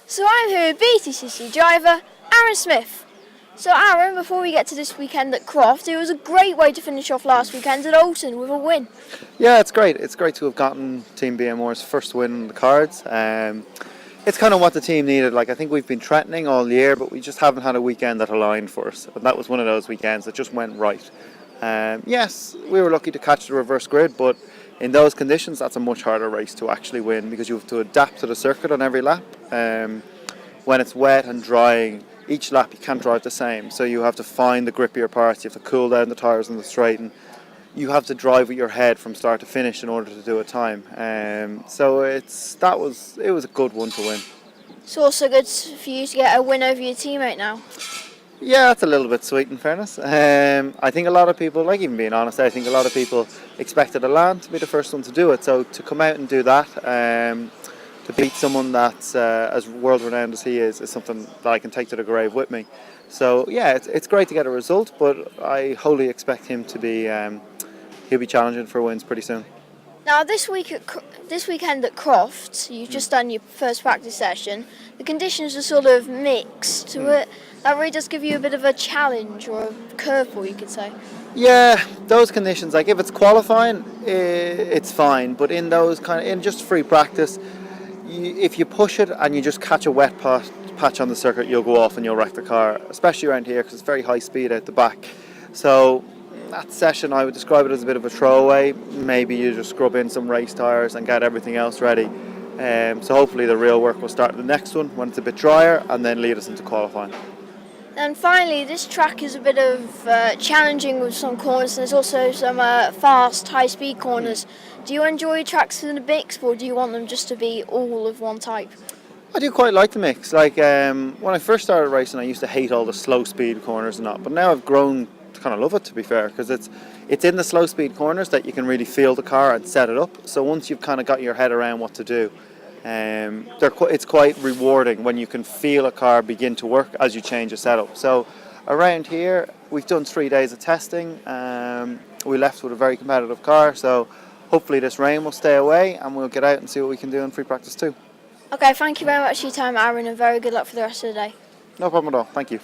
So I'm here with BTCC driver Aron Smith. So Aron, before we get to this weekend at Croft, it was a great way to finish off last weekend at Alton with a win. Yeah, it's great. It's great to have gotten Team BMR's first win on the cards. It's kind of what the team needed. I think we've been threatening all year, but we just haven't had a weekend that aligned for us. And that was one of those weekends that just went right. Yes, we were lucky to catch the reverse grid, but in those conditions, that's a much harder race to actually win because you have to adapt to the circuit on every lap. When it's wet and drying, each lap you can't drive the same, so you have to find the grippier parts, you have to cool down the tyres on the straight, and you have to drive with your head from start to finish in order to do a time. So it was a good one to win. It's also good for you to get a win over your teammate now. Yeah, that's a little bit sweet in fairness. I think a lot of people, even being honest, I think a lot of people expected Alan to be the first one to do it. So to come out and do that, to beat someone that's as world renowned as he is something that I can take to the grave with me. So yeah, it's great to get a result, but I wholly expect him to be, he'll be challenging for wins pretty soon. Now this weekend at Croft, you've just done your first practice session. The conditions are sort of mixed to it. That really does give you a bit of a challenge or a curveball, you could say. Yeah, those conditions, if it's qualifying, it's fine. But in those in just free practice, if you push it and you just catch a wet patch on the circuit, you'll go off and you'll wreck the car, especially around here because it's very high speed out the back. So that session, I would describe it as a bit of a throwaway. Maybe you just scrub in some race tyres and get everything else ready. So hopefully the real work will start the next one when it's a bit drier and then lead us into qualifying. And finally, this track is a bit of challenging with some corners, and there's also some fast, high-speed corners. Do you enjoy tracks in a mix, or do you want them just to be all of one type? I do quite like the mix. When I first started racing, I used to hate all the slow-speed corners and that, but now I've grown to kind of love it, to be fair, because it's in the slow-speed corners that you can really feel the car and set it up. So once you've kind of got your head around what to do, it's quite rewarding when you can feel a car begin to work as you change a setup. So around here we've done 3 days of testing. We left with a very competitive car, so hopefully this rain will stay away and we'll get out and see what we can do in free practice too. Okay, thank you very much for your time, Aron, and very good luck for the rest of the day. No problem at all, thank you.